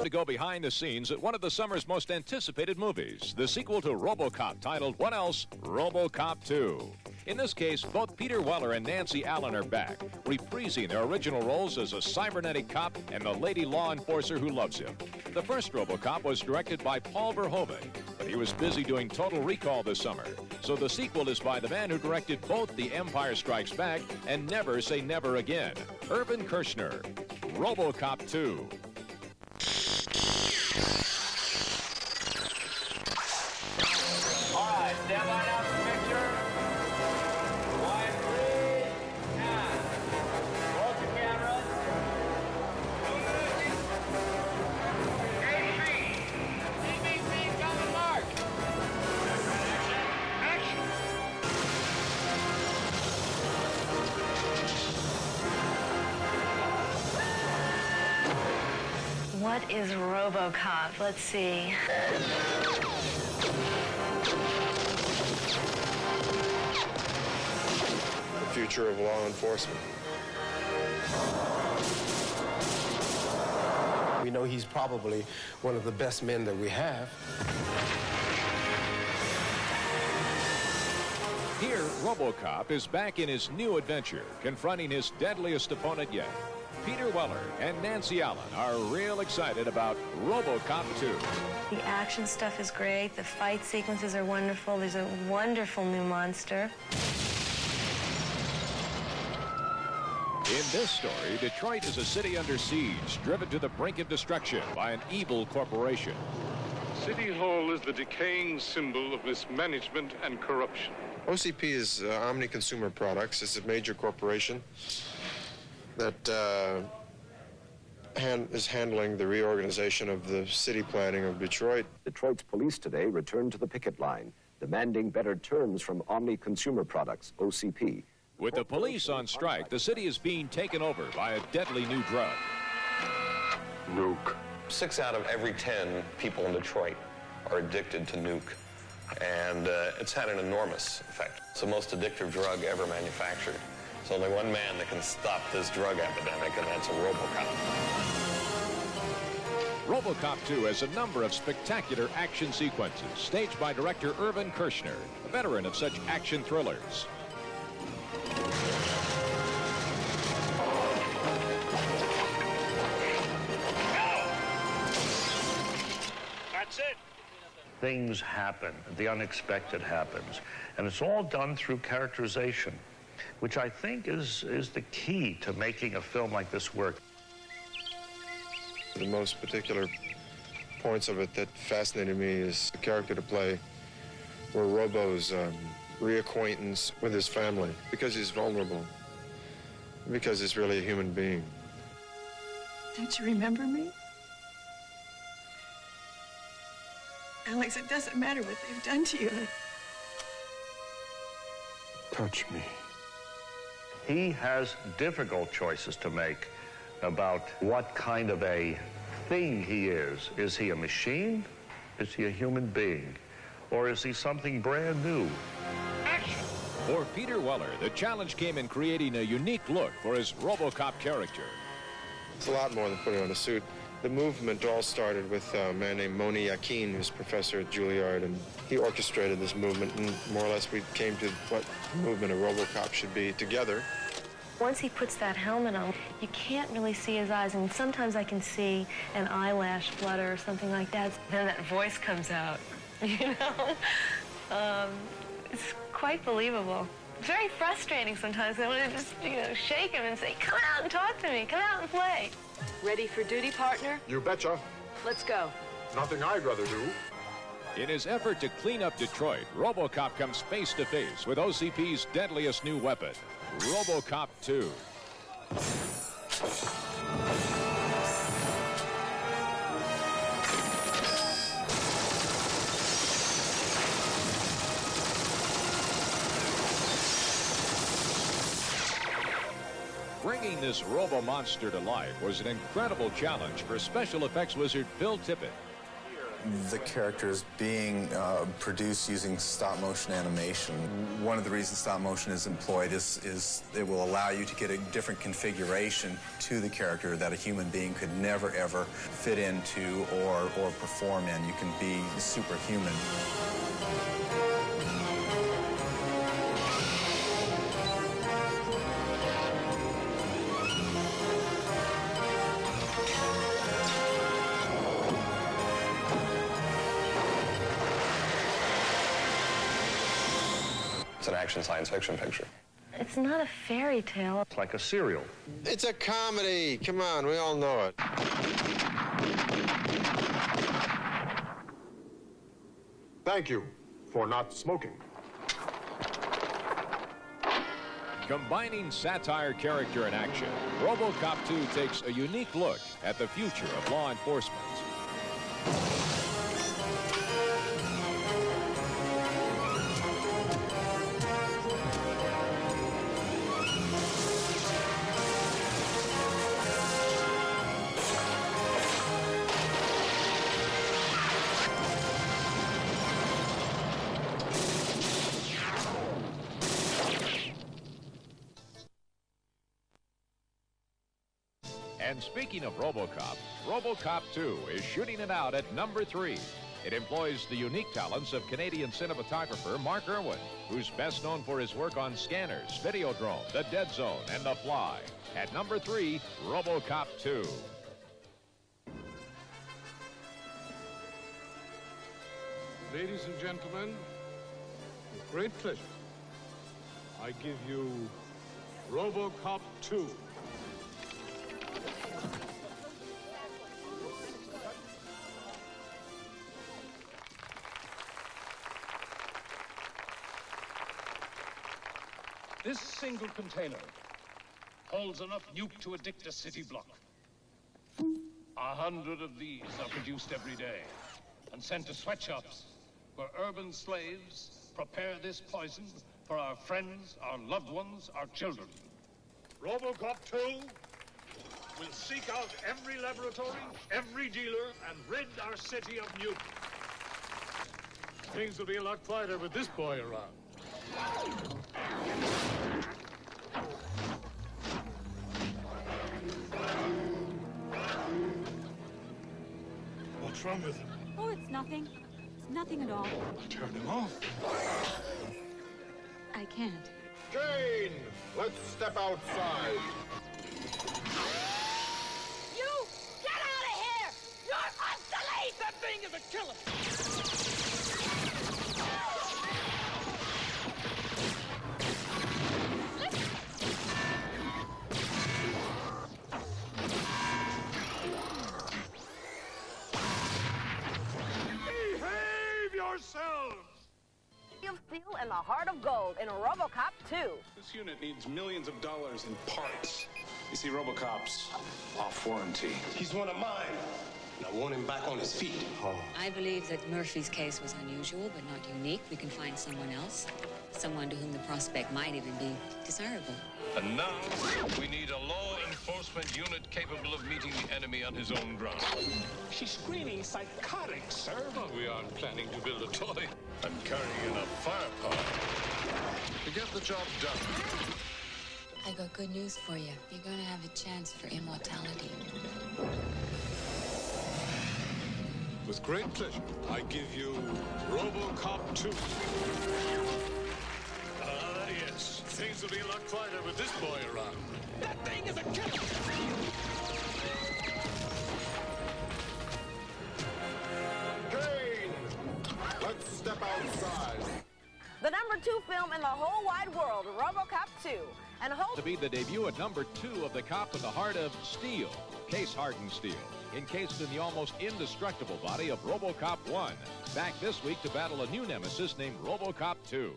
To go behind the scenes at one of the summer's most anticipated movies, the sequel to Robocop, titled What Else? Robocop 2. In this case, both Peter Weller and Nancy Allen are back, reprising their original roles as a cybernetic cop and the lady law enforcer who loves him. The first Robocop was directed by Paul Verhoeven, but he was busy doing Total Recall this summer. So the sequel is by the man who directed both The Empire Strikes Back and Never Say Never Again, Irvin Kershner. Robocop 2. All right, stand by now for the picture. Quiet, please. And roll the camera. AB, come and mark. Action. What is Robocop? Let's see. The future of law enforcement. We know he's probably one of the best men that we have. Here, Robocop is back in his new adventure, confronting his deadliest opponent yet. Peter Weller and Nancy Allen are real excited about Robocop 2. The action stuff is great. The fight sequences are wonderful. There's a wonderful new monster. In this story, Detroit is a city under siege, driven to the brink of destruction by an evil corporation. City Hall is the decaying symbol of mismanagement and corruption. OCP is Omni Consumer Products. It's a major corporation that is handling the reorganization of the city planning of Detroit. Detroit's police today returned to the picket line, demanding better terms from Omni Consumer Products, OCP. With the police on strike, the city is being taken over by a deadly new drug. Nuke. 6 out of every 10 people in Detroit are addicted to nuke, and it's had an enormous effect. It's the most addictive drug ever manufactured. There's only one man that can stop this drug epidemic, and that's a Robocop. Robocop 2 has a number of spectacular action sequences, staged by director Irvin Kershner, a veteran of such action thrillers. That's it. Things happen, the unexpected happens, and it's all done through characterization, which I think is the key to making a film like this work. The most particular points of it that fascinated me is the character to play were Robo's reacquaintance with his family, because he's vulnerable, because he's really a human being. Don't you remember me? Alex, it doesn't matter what they've done to you. Touch me. He has difficult choices to make about what kind of a thing he is. Is he a machine? Is he a human being? Or is he something brand new? Action! For Peter Weller, the challenge came in creating a unique look for his Robocop character. It's a lot more than putting on a suit. The movement all started with a man named Moni Yakin, who's professor at Juilliard, and he orchestrated this movement, and more or less we came to what the movement of Robocop should be together. Once he puts that helmet on, you can't really see his eyes, and sometimes I can see an eyelash flutter or something like that. Then that voice comes out, you know? It's quite believable. It's very frustrating sometimes. I want to just, shake him and say, come out and talk to me, come out and play. Ready for duty, partner? You betcha. Let's go. Nothing I'd rather do. In his effort to clean up Detroit, Robocop comes face to face with OCP's deadliest new weapon, Robocop 2. Bringing this robo-monster to life was an incredible challenge for special effects wizard Bill Tippett. the characters being produced using stop-motion animation. One of the reasons stop-motion is employed is it will allow you to get a different configuration to the character that a human being could never, ever fit into or perform in. You can be superhuman. It's an action science fiction picture. It's not a fairy tale. It's like a serial. It's a comedy. Come on, we all know it. Thank you for not smoking. Combining satire, character, and action, Robocop 2 takes a unique look at the future of law enforcement. And speaking of Robocop, Robocop 2 is shooting it out at number 3. It employs the unique talents of Canadian cinematographer Mark Irwin, who's best known for his work on Scanners, Videodrome, The Dead Zone, and The Fly. At number 3, Robocop 2. Ladies and gentlemen, with great pleasure, I give you Robocop 2. This single container holds enough nuke to addict a city block. 100 of these are produced every day and sent to sweatshops where urban slaves prepare this poison for our friends, our loved ones, our children. Robocop 2 will seek out every laboratory, every dealer, and rid our city of nuke. Things will be a lot quieter with this boy around. What's wrong with him? Oh, it's nothing. It's nothing at all. Turn him off. I can't. Jane, let's step outside. You! Get out of here! You're obsolete! That thing is a killer! Behave yourselves! Of steel and the heart of gold in Robocop 2. This unit needs millions of dollars in parts. You see, Robocop's off warranty. He's one of mine. And I want him back on his feet. I believe that Murphy's case was unusual, but not unique. We can find someone else, someone to whom the prospect might even be desirable. And now, we need a law enforcement unit capable of meeting the enemy on his own ground. She's screaming psychotic, sir. Well, we aren't planning to build a toy. And carrying enough firepower to get the job done. I got good news for you. You're going to have a chance for immortality. With great pleasure, I give you Robocop 2. Ah, yes. Things will be a lot quieter with this boy around. That thing is a killer! Jane! Let's step outside. The number 2 film in the whole wide world, Robocop 2. And To be the debut at number 2 of the cop with the heart of steel, case-hardened steel, encased in the almost indestructible body of Robocop 1. Back this week to battle a new nemesis named Robocop 2.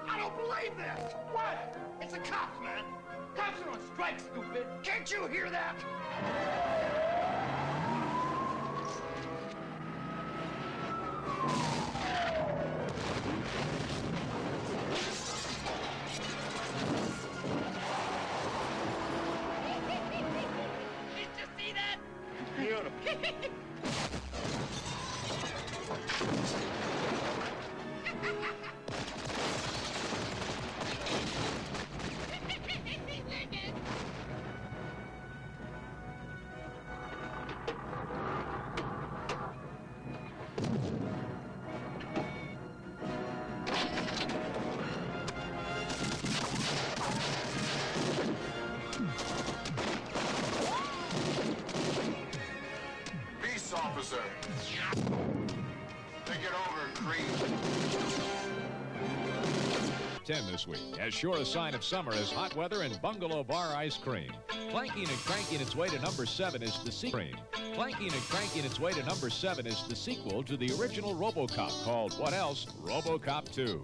I don't believe this! What? It's a cop, man! Cops are on strike, stupid! Can't you hear that? shoot him. Peace, officer. Think it over, Creed. 10 this week. As sure a sign of summer as hot weather and Bungalow Bar ice cream. Clanking and cranking its way to number 7 is the sequel. Clanking and cranking its way to number 7 is the sequel to the original Robocop called What Else? Robocop 2.